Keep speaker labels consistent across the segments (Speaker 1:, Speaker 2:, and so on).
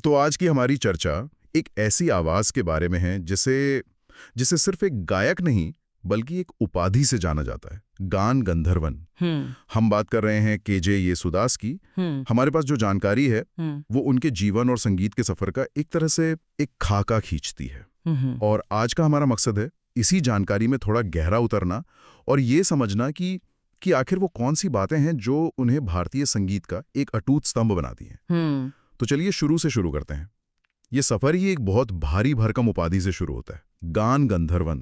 Speaker 1: तो आज की हमारी चर्चा एक ऐसी आवाज के बारे में है जिसे जिसे सिर्फ एक गायक नहीं बल्कि एक उपाधि से जाना जाता है, गान गंधर्वन। हम बात कर रहे हैं केजे येसुदास की। हमारे पास जो जानकारी है वो उनके जीवन और संगीत के सफर का एक तरह से एक खाका खींचती है। और आज का हमारा मकसद है इसी जानकारी में थोड़ा गहरा उतरना और ये समझना कि आखिर वो कौन सी बातें हैं जो उन्हें भारतीय संगीत का एक अटूट स्तंभ बनाती हैं। तो चलिए शुरू से शुरू करते हैं। ये सफर ही एक बहुत भारी भरकम उपाधि से शुरू होता है, गान गंधर्वन।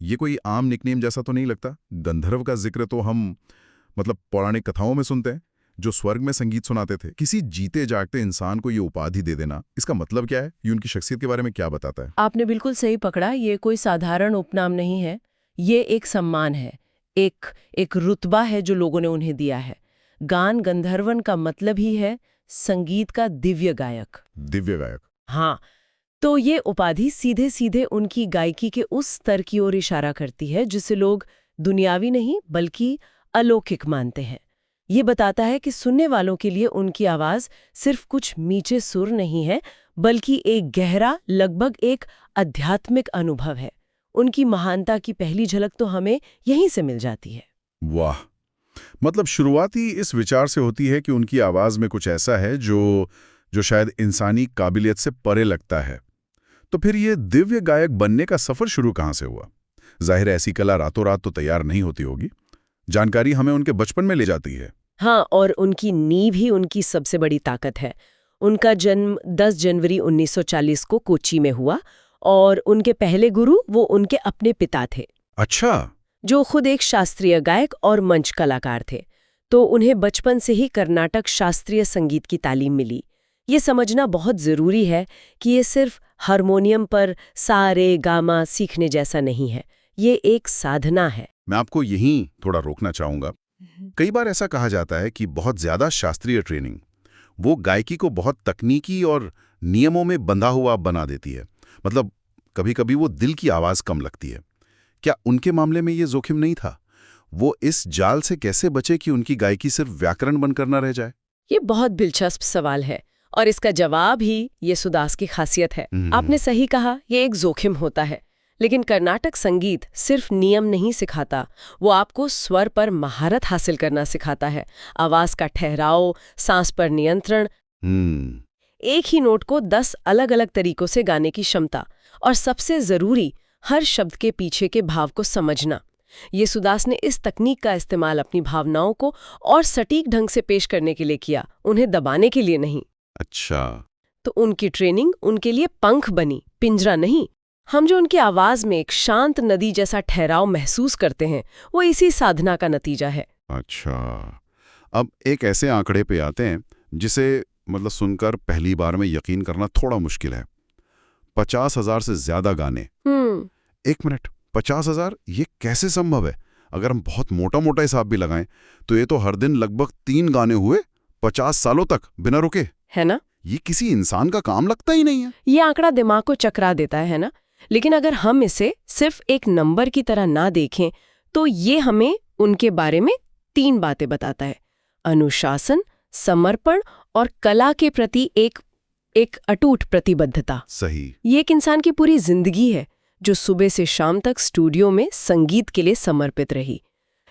Speaker 1: ये कोई आम निकनेम जैसा तो नहीं लगता। गंधर्व का जिक्र तो हम पौराणिक कथाओं में सुनते हैं, जो स्वर्ग में संगीत सुनाते थे। किसी जीते जागते इंसान को ये उपाधि दे देना, इसका मतलब क्या है? ये उनकी शख्सियत के बारे में क्या बताता है?
Speaker 2: आपने बिल्कुल सही पकड़ा। ये कोई साधारण उपनाम नहीं है, ये एक सम्मान है, एक रुतबा है जो लोगों ने उन्हें दिया है। गान गंधर्वन का मतलब ही है संगीत का दिव्य गायक।
Speaker 1: दिव्य गायक,
Speaker 2: हाँ। तो ये उपाधि सीधे सीधे उनकी गायकी के उस स्तर की ओर इशारा करती है जिसे लोग दुनियावी नहीं बल्कि अलौकिक मानते हैं। ये बताता है कि सुनने वालों के लिए उनकी आवाज सिर्फ कुछ मीठे सुर नहीं है, बल्कि एक गहरा, लगभग एक आध्यात्मिक अनुभव है। उनकी महानता की पहली झलक तो हमें यहीं से मिल जाती है।
Speaker 1: वाह! मतलब शुरुआती इस विचार से होती है कि उनकी आवाज में कुछ ऐसा है जो शायद इंसानी काबिलियत से परे लगता है। तो फिर ये दिव्य गायक बनने का सफर शुरू कहाँ से हुआ? जाहिर है ऐसी कला रातों रात तो तैयार नहीं होती होगी। जानकारी हमें उनके बचपन में ले जाती है।
Speaker 2: हाँ, और उनकी नींव ही उनकी सबसे बड़ी ताकत है। उनका जन्म 10 जनवरी 1940 को कोच्चि में हुआ और उनके पहले गुरु वो उनके अपने पिता थे।
Speaker 1: अच्छा,
Speaker 2: जो खुद एक शास्त्रीय गायक और मंच कलाकार थे। तो उन्हें बचपन से ही कर्नाटक शास्त्रीय संगीत की तालीम मिली। ये समझना बहुत ज़रूरी है कि ये सिर्फ हारमोनियम पर सा रे गा मा सीखने जैसा नहीं है, ये एक साधना है।
Speaker 1: मैं आपको यहीं थोड़ा रोकना चाहूंगा। कई बार ऐसा कहा जाता है कि बहुत ज्यादा शास्त्रीय ट्रेनिंग वो गायकी को बहुत तकनीकी और नियमों में बंधा हुआ बना देती है। मतलब कभी कभी वो दिल की आवाज कम लगती है। क्या उनके मामले में ये जोखिम नहीं था? वो इस जाल से कैसे बचे कि उनकी गायकी सिर्फ व्याकरण बनकर न रह जाए?
Speaker 2: ये बहुत दिलचस्प सवाल है और इसका जवाब ही येसुदास की खासियत है। आपने सही कहा, ये एक जोखिम होता है। लेकिन कर्नाटक संगीत सिर्फ नियम नहीं सिखाता, वो आपको स्वर पर महारत हासिल करना सिखाता है। आवाज का ठहराव, सांस पर नियंत्रण, एक ही नोट को 10 अलग अलग तरीकों से गाने की क्षमता, और सबसे जरूरी हर शब्द के पीछे के भाव को समझना। येसुदास ने इस तकनीक का इस्तेमाल अपनी भावनाओं को और सटीक ढंग से पेश करने के लिए किया, उन्हें दबाने के लिए नहीं।
Speaker 1: अच्छा,
Speaker 2: तो उनकी ट्रेनिंग उनके लिए पंख बनी, पिंजरा नहीं। हम जो उनकी आवाज में एक शांत नदी जैसा ठहराव महसूस करते हैं, वो इसी साधना का नतीजा है।
Speaker 1: अच्छा, अब एक ऐसे आंकड़े पे आते हैं जिसे सुनकर पहली बार में यकीन करना थोड़ा मुश्किल है। 50,000 से ज्यादा गाने। एक मिनट, 50,000? ये कैसे संभव है? अगर हम बहुत मोटा मोटा हिसाब भी लगाएं तो ये तो हर दिन लगभग 3 गाने हुए 50 सालों तक बिना रुके,
Speaker 2: है ना?
Speaker 1: ये किसी इंसान का काम लगता ही नहीं है।
Speaker 2: ये आंकड़ा दिमाग को चकरा देता है ना? लेकिन अगर हम इसे सिर्फ एक नंबर की तरह ना देखें तो ये हमें उनके बारे में 3 बातें बताता है: अनुशासन, समर्पण और कला के प्रति एक अटूट प्रतिबद्धता।
Speaker 1: सही।
Speaker 2: ये एक इंसान की पूरी जिंदगी है जो सुबह से शाम तक स्टूडियो में संगीत के लिए समर्पित रही।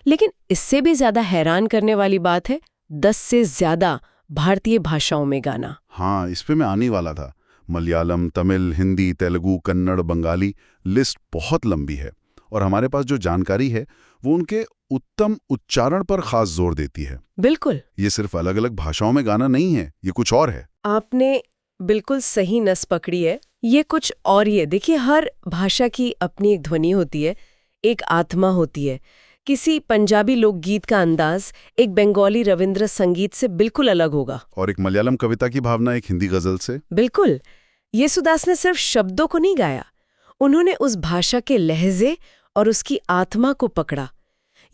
Speaker 2: लेकिन इससे भी ज्यादा हैरान करने वाली बात है 10 से ज्यादा भारतीय भाषाओं में गाना।
Speaker 1: हाँ, इस पे मैं आने वाला था। मलयालम, तमिल, हिंदी, तेलुगु, कन्नड़, बंगाली, लिस्ट बहुत लंबी है। और हमारे पास जो जानकारी है वो उनके उत्तम उच्चारण पर खास जोर देती है।
Speaker 2: बिल्कुल,
Speaker 1: ये सिर्फ अलग अलग भाषाओं में गाना नहीं है, ये कुछ और है।
Speaker 2: आपने बिल्कुल सही नस पकड़ी है। ये कुछ और ही है। देखिए, हर भाषा की अपनी एक ध्वनि होती है, एक आत्मा होती है। किसी पंजाबी लोकगीत का अंदाज एक बंगाली रविंद्र संगीत से बिल्कुल अलग होगा,
Speaker 1: और एक मलयालम कविता की भावना एक हिंदी गजल से।
Speaker 2: बिल्कुल। येसुदास ने सिर्फ शब्दों को नहीं गाया, उन्होंने उस भाषा के लहजे और उसकी आत्मा को पकड़ा।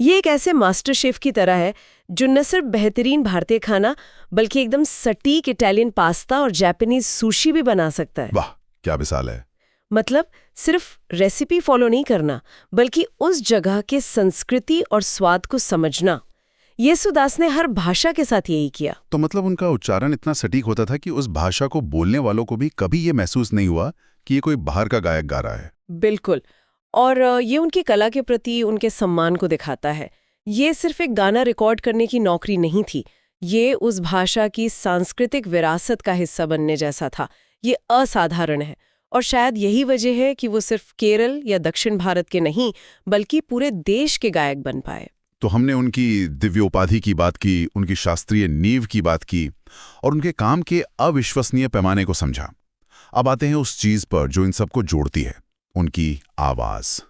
Speaker 2: ये एक ऐसे मास्टर शेफ की तरह है जो न सिर्फ बेहतरीन भारतीय खाना बल्कि एकदम सटीक इटालियन पास्ता और जापानीज सुशी भी बना सकता है।
Speaker 1: वाह, क्या मिसाल है!
Speaker 2: मतलब सिर्फ रेसिपी फॉलो नहीं करना, बल्कि उस जगह के संस्कृति और स्वाद को समझना। येसुदास ने हर भाषा के साथ यही किया।
Speaker 1: तो मतलब उनका उच्चारण इतना सटीक होता था कि उस भाषा को बोलने वालों को भी कभी ये महसूस नहीं हुआ कि ये कोई बाहर का गायक गा रहा है।
Speaker 2: बिल्कुल। और ये उनकी कला के प्रति उनके सम्मान को दिखाता है। ये सिर्फ एक गाना रिकॉर्ड करने की नौकरी नहीं थी, ये उस भाषा की सांस्कृतिक विरासत का हिस्सा बनने जैसा था। ये असाधारण है और शायद यही वजह है कि वो सिर्फ केरल या दक्षिण भारत के नहीं बल्कि पूरे देश के गायक बन पाए।
Speaker 1: तो हमने उनकी दिव्योपाधि की बात की, उनकी शास्त्रीय नींव की बात की और उनके काम के अविश्वसनीय पैमाने को समझा। अब आते हैं उस चीज पर जो इन सबको जोड़ती है, उनकी आवाज।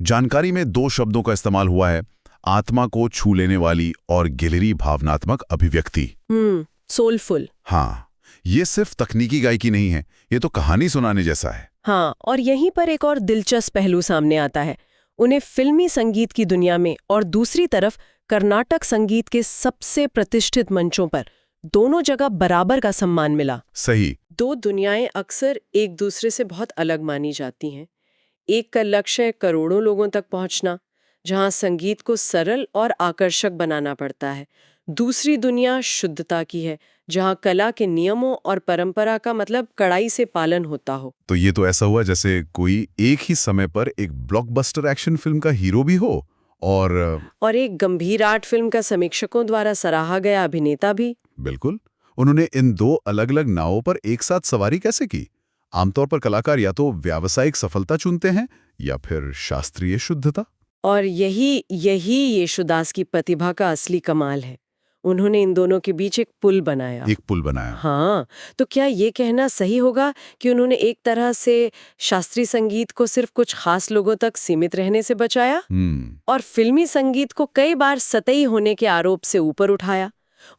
Speaker 1: जानकारी में 2 शब्दों का इस्तेमाल हुआ है, आत्मा को छू लेने वाली और गहरी भावनात्मक अभिव्यक्ति।
Speaker 2: सोलफुल।
Speaker 1: हाँ, ये सिर्फ तकनीकी गायकी नहीं है, ये तो कहानी सुनाने जैसा है।
Speaker 2: हाँ, और यहीं पर एक और दिलचस्प पहलू सामने आता है। उन्हें फिल्मी संगीत की दुनिया में और दूसरी तरफ कर्नाटक संगीत के सबसे प्रतिष्ठित मंचों पर दोनों जगह बराबर का सम्मान मिला।
Speaker 1: सही।
Speaker 2: 2 दुनियाएं अक्सर एक दूसरे से बहुत अलग मानी जाती हैं। एक का लक्ष्य करोड़ों लोगों तक पहुंचना, जहां संगीत को सरल और आकर्षक बनाना पड़ता है। दूसरी दुनिया शुद्धता की है, जहां कला के नियमों और परंपरा का मतलब कड़ाई से पालन होता हो।
Speaker 1: तो ये तो ऐसा हुआ जैसे कोई एक ही समय पर एक ब्लॉकबस्टर एक्शन फिल्म का हीरो भी हो और
Speaker 2: एक गंभीर आर्ट फिल्म का समीक्षकों द्वारा सराहा गया अभिनेता भी।
Speaker 1: बिल्कुल। उन्होंने इन 2 अलग-अलग नावों पर एक साथ सवारी कैसे की? आमतौर पर कलाकार या तो व्यावसायिक सफलता चुनते हैं या फिर शास्त्रीय शुद्धता।
Speaker 2: और यही येशुदास की प्रतिभा का असली कमाल है। उन्होंने इन दोनों के बीच एक पुल बनाया।
Speaker 1: एक पुल बनाया।
Speaker 2: हाँ, तो क्या ये कहना सही होगा कि उन्होंने एक तरह से शास्त्रीय संगीत को सिर्फ कुछ खास लोगों तक सीमित रहने से बचाया और फिल्मी संगीत को कई बार सतही होने के आरोप से ऊपर उठाया?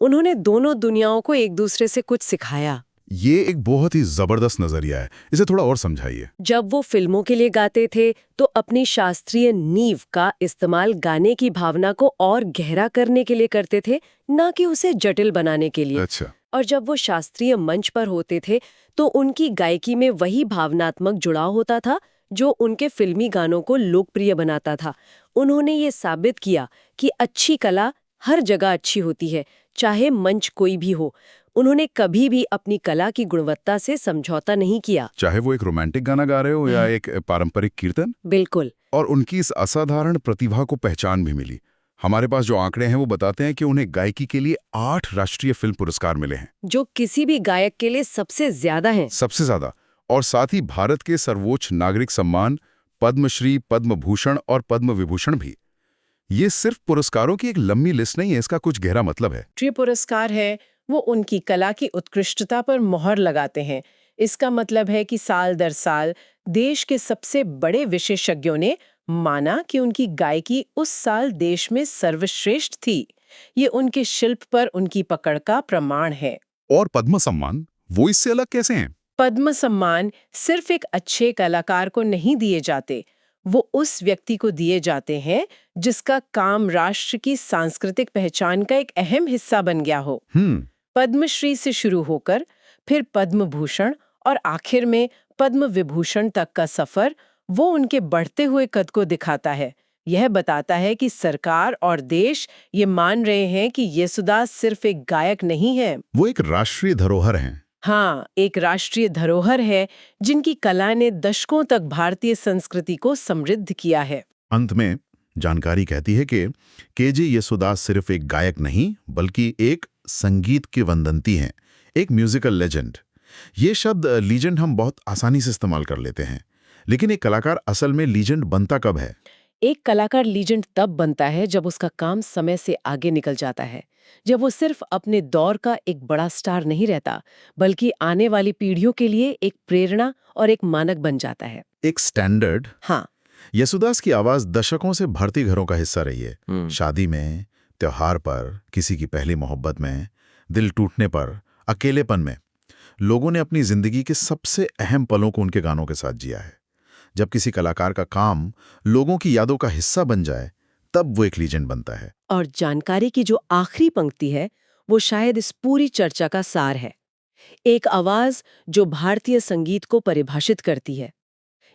Speaker 2: उन्होंने दोनों दुनियाओं को एक दूसरे से कुछ सिखाया।
Speaker 1: ये एक बहुत ही जबरदस्त नजरिया है, इसे थोड़ा और समझाइए।
Speaker 2: जब वो फिल्मों के लिए गाते थे तो अपनी शास्त्रीय नींव का इस्तेमाल गाने की भावना को और गहरा करने के लिए करते थे, ना कि उसे जटिल बनाने के लिए।
Speaker 1: अच्छा।
Speaker 2: और जब वो शास्त्रीय मंच पर होते थे तो उनकी गायकी में वही भावनात्मक जुड़ाव होता था जो उनके फिल्मी गानों को लोकप्रिय बनाता था। उन्होंने ये साबित किया कि अच्छी कला हर जगह अच्छी होती है, चाहे मंच कोई भी हो। उन्होंने कभी भी अपनी कला की गुणवत्ता से समझौता नहीं किया,
Speaker 1: चाहे वो एक रोमांटिक गाना गा रहे हो या एक पारंपरिक कीर्तन।
Speaker 2: बिल्कुल।
Speaker 1: और उनकी इस असाधारण प्रतिभा को पहचान भी मिली। हमारे पास जो आंकड़े हैं वो बताते हैं कि उन्हें गायकी के लिए 8 राष्ट्रीय फिल्म पुरस्कार मिले हैं,
Speaker 2: जो किसी भी गायक के लिए सबसे ज्यादा हैं।
Speaker 1: सबसे ज्यादा। और साथ ही भारत के सर्वोच्च नागरिक सम्मान पद्मश्री, पद्म भूषण और पद्म विभूषण भी। ये सिर्फ पुरस्कारों की एक लंबी लिस्ट नहीं है, इसका कुछ गहरा मतलब है।
Speaker 2: जो पुरस्कार है वो उनकी कला की उत्कृष्टता पर मोहर लगाते हैं। इसका मतलब है कि साल दर साल देश के सबसे बड़े विशेषज्ञों ने माना कि उनकी गायकी उस साल देश में सर्वश्रेष्ठ थी। ये उनके शिल्प पर उनकी पकड़ का प्रमाण है।
Speaker 1: और पद्म सम्मान, वो इससे अलग कैसे हैं?
Speaker 2: पद्म सम्मान सिर्फ एक अच्छे कलाकार को नहीं दिए जाते, वो उस व्यक्ति को दिए जाते हैं जिसका काम राष्ट्र की सांस्कृतिक पहचान का एक अहम हिस्सा बन गया हो। पद्मश्री से शुरू होकर फिर पद्म भूषण और आखिर में पद्म विभूषण तक का सफर वो उनके बढ़ते हुए कद को दिखाता है। यह बताता है कि सरकार और देश ये मान रहे हैं कि येसुदास सिर्फ एक गायक नहीं है,
Speaker 1: वो एक राष्ट्रीय धरोहर हैं।
Speaker 2: हाँ, एक राष्ट्रीय धरोहर है जिनकी कला ने दशकों तक भारतीय संस्कृति को समृद्ध किया है।
Speaker 1: अंत में जानकारी कहती है कि केजे येसुदास सिर्फ एक गायक नहीं बल्कि एक संगीत के वंदंती हैं, एक म्यूजिकल लेजेंड। ये शब्द लीजेंड हम बहुत आसानी से इस्तेमाल कर लेते हैं, लेकिन एक कलाकार असल में लीजेंड बनता कब है?
Speaker 2: एक कलाकार लीजेंड तब बनता है जब उसका काम समय से आगे निकल जाता है, जब वो सिर्फ अपने दौर का एक बड़ा स्टार नहीं रहता बल्कि आने वाली पीढ़ियों के लिए एक प्रेरणा और एक मानक बन जाता है,
Speaker 1: एक स्टैंडर्ड।
Speaker 2: हाँ।
Speaker 1: येसुदास की आवाज दशकों से भारतीय घरों का हिस्सा रही है। शादी में, त्योहार पर, किसी की पहली मोहब्बत में, दिल टूटने पर, अकेलेपन में लोगों ने अपनी जिंदगी के सबसे अहम पलों को उनके गानों के साथ जिया है। जब किसी कलाकार का काम लोगों की यादों का हिस्सा बन जाए तब वो एक लीजेंड बनता है।
Speaker 2: और जानकारी की जो आखिरी पंक्ति है वो शायद इस पूरी चर्चा का सार है। एक आवाज जो भारतीय संगीत को परिभाषित करती है।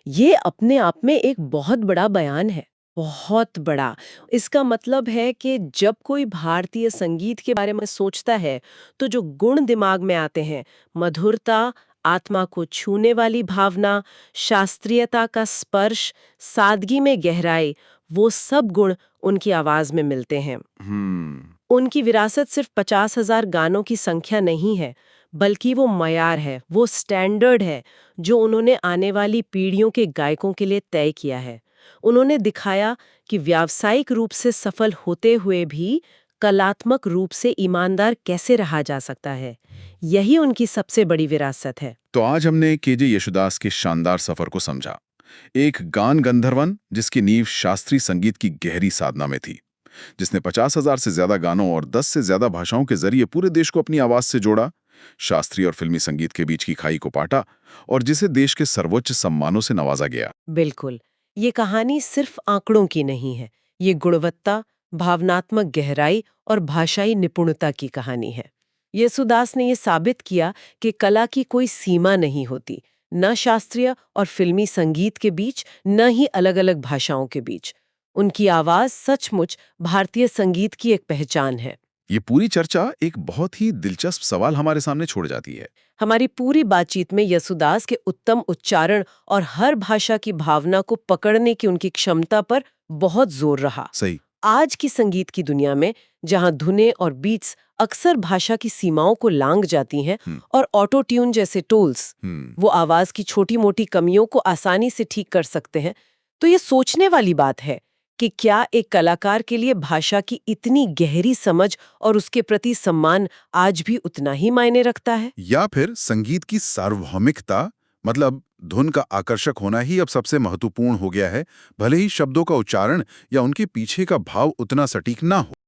Speaker 2: ये अपने आप में एक बहुत बड़ा बयान है। बहुत बड़ा। इसका मतलब है कि जब कोई भारतीय संगीत के बारे में सोचता है, तो जो गुण दिमाग में आते हैं, मधुरता, आत्मा को छूने वाली भावना, शास्त्रीयता का स्पर्श, सादगी में गहराई, वो सब गुण उनकी आवाज में मिलते हैं। उनकी विरासत सिर्फ 50,000 गानों की संख्या नहीं है, बल्कि वो मयार है, वो स्टैंडर्ड है, जो उन्होंने आने वाली पीढ़ियों के गायकों के लिए तय किया है। उन्होंने दिखाया कि व्यावसायिक रूप से सफल होते हुए भी कलात्मक रूप से ईमानदार कैसे रहा जा सकता है। यही उनकी सबसे बड़ी विरासत है।
Speaker 1: तो आज हमने केजे येशुदास के शानदार सफर को समझा। एक गान गंधर्वन जिसकी नींव शास्त्रीय संगीत की गहरी साधना में थी, जिसने 50,000 से ज्यादा गानों और 10 से ज्यादा भाषाओं के जरिए पूरे देश को अपनी आवाज से जोड़ा, शास्त्रीय और फिल्मी संगीत के बीच की खाई को पाटा और जिसे देश के सर्वोच्च सम्मानों से नवाजा गया।
Speaker 2: बिल्कुल, ये कहानी सिर्फ आंकड़ों की नहीं है, ये गुणवत्ता, भावनात्मक गहराई और भाषाई निपुणता की कहानी है। येसुदास ने ये साबित किया कि कला की कोई सीमा नहीं होती, न शास्त्रीय और फिल्मी संगीत के बीच, न ही अलग-अलग भाषाओं के बीच। उनकी आवाज सचमुच भारतीय संगीत की एक पहचान है।
Speaker 1: ये पूरी चर्चा एक बहुत ही दिलचस्प सवाल हमारे सामने छोड़ जाती है।
Speaker 2: हमारी पूरी बातचीत में येसुदास के उत्तम उच्चारण और हर भाषा की भावना को पकड़ने की उनकी क्षमता पर बहुत जोर रहा।
Speaker 1: सही।
Speaker 2: आज की संगीत की दुनिया में, जहां धुनें और बीट्स अक्सर भाषा की सीमाओं को लांघ जाती हैं और ऑटो ट्यून जैसे टूल्स वो आवाज की छोटी-मोटी कमियों को आसानी से ठीक कर सकते हैं, तो ये सोचने वाली बात है कि क्या एक कलाकार के लिए भाषा की इतनी गहरी समझ और उसके प्रति सम्मान आज भी उतना ही मायने रखता है?
Speaker 1: या फिर संगीत की सार्वभौमिकता, मतलब धुन का आकर्षक होना ही अब सबसे महत्वपूर्ण हो गया है, भले ही शब्दों का उच्चारण या उनके पीछे का भाव उतना सटीक ना हो।